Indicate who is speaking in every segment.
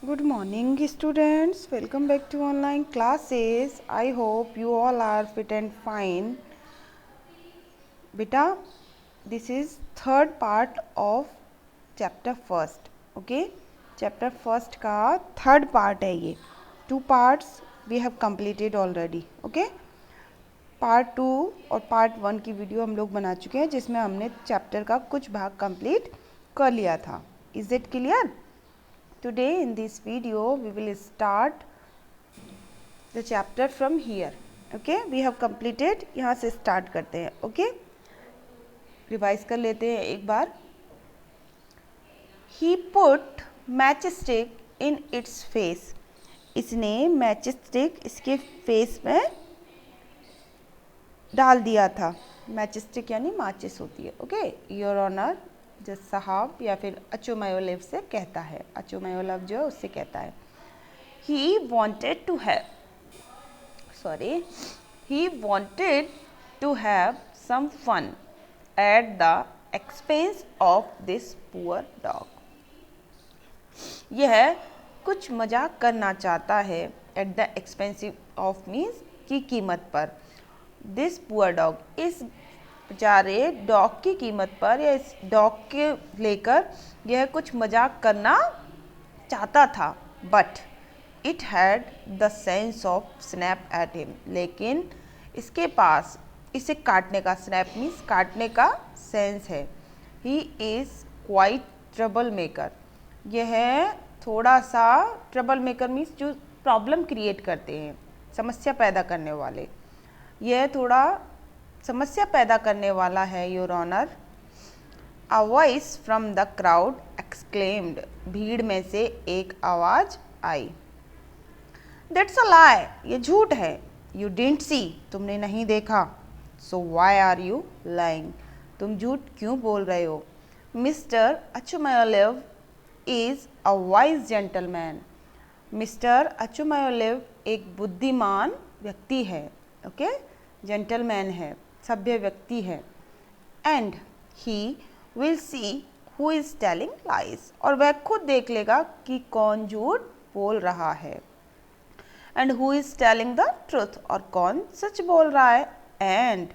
Speaker 1: Good morning, students. Welcome back to online classes. I hope you all are fit and fine. Beta, this is third part of chapter first. Okay, chapter first का third part है ये. 2 parts we have completed already. Okay. Part 2 और part 1 की video हम लोग बना चुके हैं जिसमें हमने चैप्टर का कुछ भाग कंप्लीट कर लिया था. Is it clear? Today in this video we will start the chapter from here. Okay, we have completed. यहाँ से start करते हैं. Okay, revise कर लेते हैं एक बार. He put matchstick in its face. इसने matchstick इसके face में डाल दिया था. Matchstick यानी माचिस होती है. Okay, Your Honor, जज साहब या फिर अचोमायोलेव से कहता है. अचोमायोलेव जो है उससे कहता है. He wanted to have some fun at the expense of this poor dog. यह कुछ मजाक करना चाहता है. at the expense of means की कीमत पर. this poor dog, इस बेचारे डॉग की कीमत पर या इस डॉग के लेकर यह कुछ मजाक करना चाहता था. But it had the sense of snap at him. लेकिन इसके पास इसे काटने का, स्नैप मीन्स काटने का सेंस है. He is quite trouble maker. यह थोड़ा सा ट्रबल मेकर मीन्स जो प्रॉब्लम क्रिएट करते हैं, समस्या पैदा करने वाले. यह थोड़ा समस्या पैदा करने वाला है. Your honour. A voice from the crowd exclaimed. भीड़ में से एक आवाज आई. दैट्स अ लाई. ये झूठ है. You didn't see. तुमने नहीं देखा. So why are you lying. तुम झूठ क्यों बोल रहे हो. Mister Ochumelov is a wise gentleman. Mister Ochumelov एक बुद्धिमान व्यक्ति है. ओके, जेंटलमैन है, सभ्य व्यक्ति है. And he will see who is telling lies. और वह खुद देख लेगा कि कौन झूठ बोल रहा है. And who is telling the truth. और कौन सच बोल रहा है. And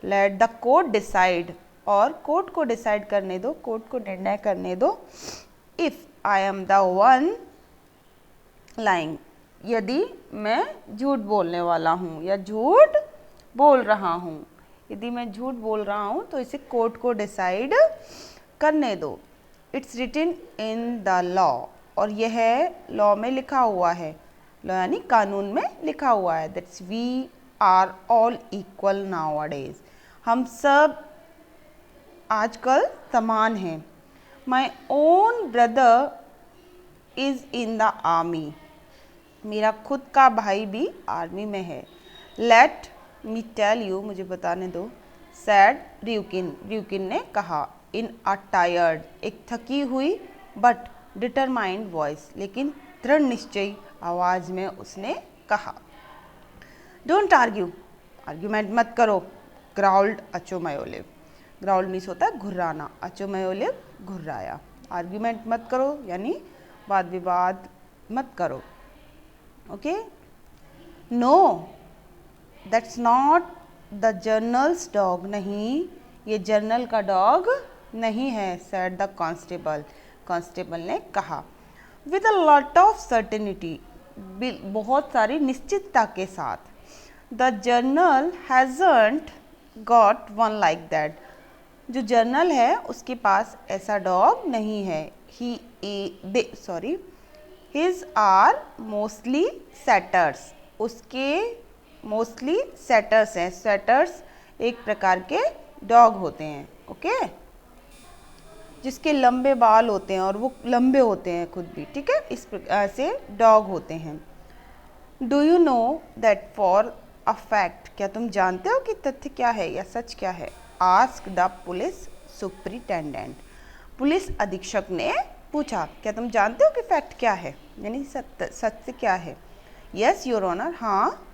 Speaker 1: let the court decide. और कोर्ट को डिसाइड करने दो, कोर्ट को निर्णय करने दो. If I am the one lying. यदि मैं झूठ बोलने वाला हूँ या झूठ बोल रहा हूँ. यदि मैं झूठ बोल रहा हूँ तो इसे कोर्ट को डिसाइड करने दो. It's written in the law. और यह लॉ में लिखा हुआ है. लॉ यानी कानून में लिखा हुआ है. That's we are all equal nowadays. हम सब आजकल समान हैं. My own brother is in the army. मेरा खुद का भाई भी आर्मी में है. Let me tell you. मुझे बताने दो. Said Ryukin. र्यूकिन ने कहा. In a tired. एक थकी हुई बट डिटरमाइंड वॉइस. लेकिन दृढ़ निश्चयी आवाज़ में उसने कहा. Don't argue. आर्ग्यूमेंट मत करो. ग्राउल्ड अचोमायोलेव. ग्राउल्ड मीन्स होता है घुर्राना. अचोमायोलेव घुर्राया. आर्ग्यूमेंट मत करो यानी वाद विवाद मत करो. Okay. No, that's not the general's dog. नहीं, ये जर्नल का डॉग नहीं है. Sad the constable. कांस्टेबल ने कहा. With a lot of certainty. बहुत सारी निश्चितता के साथ. The general hasn't got one like that. जो जर्नल है उसके पास ऐसा डॉग नहीं है. His are mostly setters. उसके मोस्टली सेटर्स हैं. सेटर्स एक प्रकार के डॉग होते हैं. ओके, जिसके लंबे बाल होते हैं और वो लंबे होते हैं खुद भी. ठीक है, इस प्रकार से डॉग होते हैं. Do you know that for a fact. क्या तुम जानते हो कि तथ्य क्या है या सच क्या है. Ask the police superintendent. Police अधीक्षक ने पूछा. क्या तुम जानते हो कि फैक्ट क्या है यानी सत्य क्या है. Yes your honour. हाँ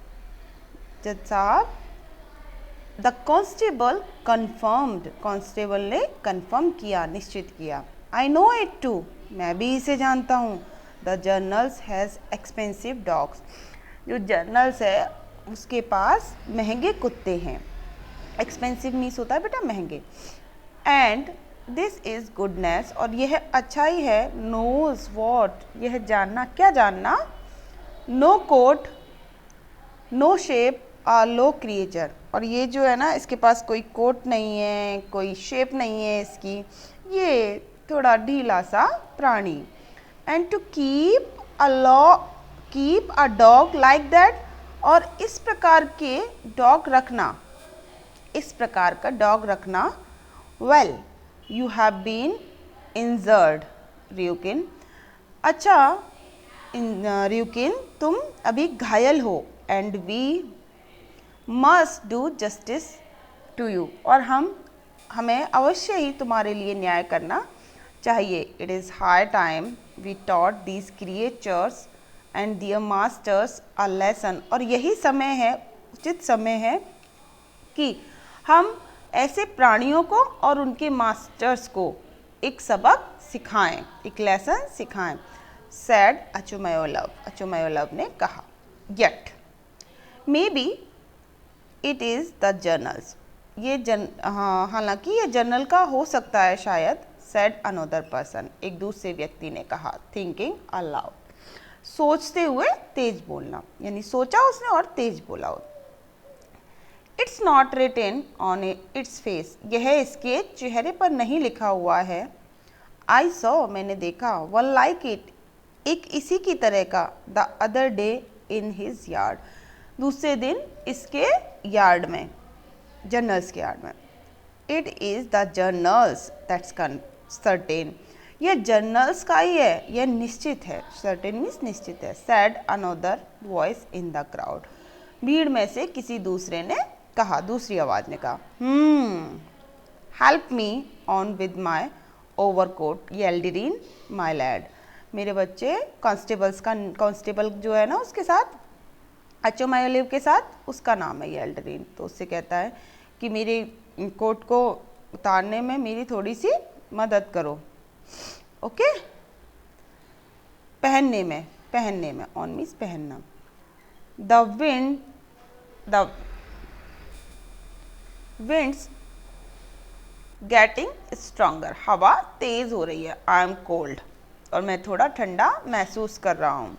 Speaker 1: जज साहब. The constable confirmed. कांस्टेबल ने कन्फर्म किया, निश्चित किया. I know it too. मैं भी इसे जानता हूँ. The general's has expensive dogs. जो जर्नल्स है उसके पास महंगे कुत्ते हैं। एक्सपेंसिव मीन्स होता है बेटा महंगे। एंड दिस इज़ गुडनेस, और यह अच्छाई है। नोज वॉट, यह जानना, क्या जानना। नो कोट नो शेप आ लो क्रिएचर, और ये जो है ना इसके पास कोई कोट नहीं है, कोई शेप नहीं है इसकी, ये थोड़ा ढीला सा प्राणी। And to keep a dog like that, और इस प्रकार के डॉग रखना, इस प्रकार का डॉग रखना। Well you have been injured Hryukin, अच्छा रियुकिन तुम अभी घायल हो। And we must do justice to you, और हमें अवश्य ही तुम्हारे लिए न्याय करना चाहिए। It is high time we taught these creatures and their masters a lesson, और यही समय है, उचित समय है कि हम ऐसे प्राणियों को और उनके मास्टर्स को एक सबक सिखाएं, एक लेसन सिखाएं। सैड अचुमयोलव, अचुमयोलव ने कहा। Yet may be it is the journals, ये हालांकि ये जर्नल का हो सकता है शायद। सैड अनदर पर्सन, एक दूसरे व्यक्ति ने कहा। थिंकिंग अलाउड, सोचते हुए तेज बोलना, यानी सोचा उसने और तेज बोला। It's not written on its face, यह इसके चेहरे पर नहीं लिखा हुआ है। आई सॉ, मैंने देखा। वन लाइक इट, एक इसी की तरह का। The other day in his yard, दूसरे दिन इसके यार्ड में, जर्नल्स के यार्ड में। It is the journals that's certain, यह जर्नल्स का ही है, यह निश्चित है। सर्टेन मीन्स निश्चित है। Sad another voice in the crowd, भीड़ में से किसी दूसरे ने कहा, दूसरी आवाज ने कहा। Help me on with my overcoat Yeldyrin my lad, मेरे बच्चे कांस्टेबल जो है ना उसके साथ, अचुमयोलव के साथ, उसका नाम है येल्डरिन। तो उससे कहता है कि मेरे कोट को उतारने में मेरी थोड़ी सी मदद करो। ओके, पहनने में ऑन मीन्स पहनना। द विंड्स गेटिंग स्ट्रॉन्गर, हवा तेज हो रही है। आई एम कोल्ड, और मैं थोड़ा ठंडा महसूस कर रहा हूँ।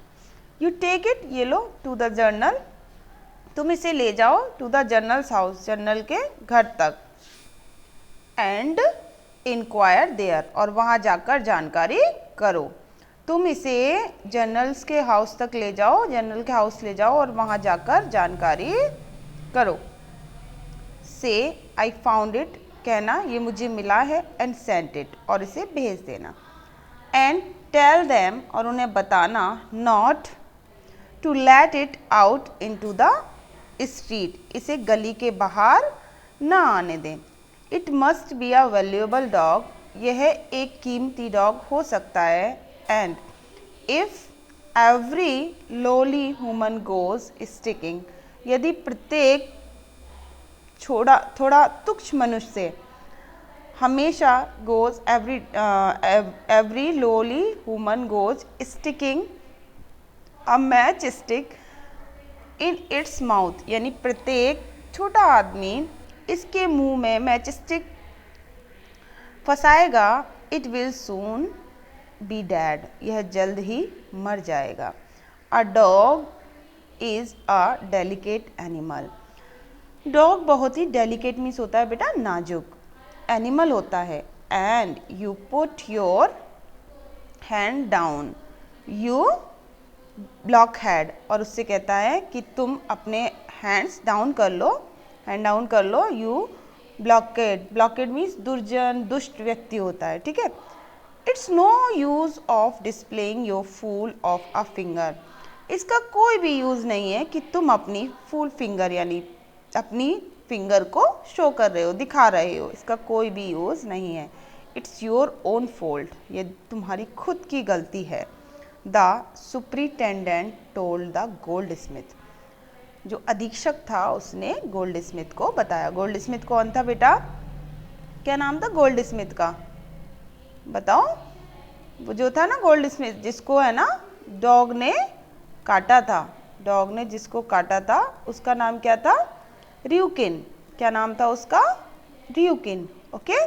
Speaker 1: यू टेक इट, ये लो। टू द जर्नल, तुम इसे ले जाओ। To the general's house, general के घर तक। एंड इंक्वायर देयर, और वहाँ जाकर जानकारी करो। तुम इसे जर्नल्स के हाउस तक ले जाओ, जर्नल के हाउस ले जाओ और वहाँ जाकर जानकारी करो। से आई फाउंड इट, कहना ये मुझे मिला है। एंड सेंड इट, और इसे भेज देना। एंड टेल देम, और उन्हें बताना। Not to let it out into the street, इसे गली के बाहर ना आने दें। It must be a valuable dog, यह एक कीमती डॉग हो सकता है। And if every lowly human goes sticking, यदि प्रत्येक थोड़ा तुच्छ मनुष्य हमेशा goes every lowly human goes sticking a match stick in its mouth, यानी प्रत्येक छोटा आदमी इसके मुंह में मैच स्टिक फंसाएगा। It will soon be dead, यह जल्द ही मर जाएगा। A dog is a delicate animal, dog बहुत ही डेलिकेट मीन्स होता है बेटा नाजुक, एनिमल होता है। And you put your hand down you block head, और उससे कहता है कि तुम अपने हैंड्स डाउन कर लो, हैंड डाउन कर लो। यू ब्लॉकेड, ब्लॉकेड मीन्स दुर्जन दुष्ट व्यक्ति होता है, ठीक है। It's no use of displaying your fool of a finger, इसका कोई भी यूज़ नहीं है कि तुम अपनी फुल फिंगर यानी अपनी फिंगर को शो कर रहे हो, दिखा रहे हो, इसका कोई भी यूज़ नहीं है। इट्स योर ओन फॉल्ट, ये तुम्हारी खुद की गलती है। The superintendent told the gold Smith, जो अधीक्षक था उसने गोल्ड स्मिथ को बताया। गोल्ड स्मिथ कौन था बेटा, क्या नाम था गोल्ड स्मिथ का, बताओ। वो जो था ना गोल्ड स्मिथ, जिसको है ना डॉग ने काटा था, डॉग ने जिसको काटा था उसका नाम क्या था? र्यूकिन। क्या नाम था उसका? Hryukin. Okay.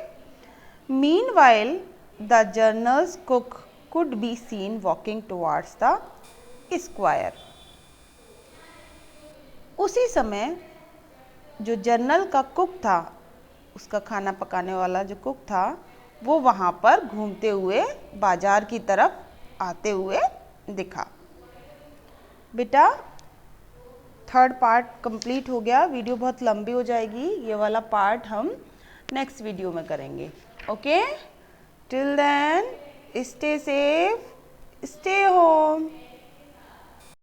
Speaker 1: Meanwhile the general's cook could be seen walking towards the square. उसी समय जो जर्नल का कुक था, उसका खाना पकाने वाला जो कुक था, वो वहाँ पर घूमते हुए बाजार की तरफ आते हुए दिखा। बेटा थर्ड पार्ट कंप्लीट हो गया। वीडियो बहुत लंबी हो जाएगी, ये वाला पार्ट हम नेक्स्ट वीडियो में करेंगे। Okay, till then stay safe, stay home.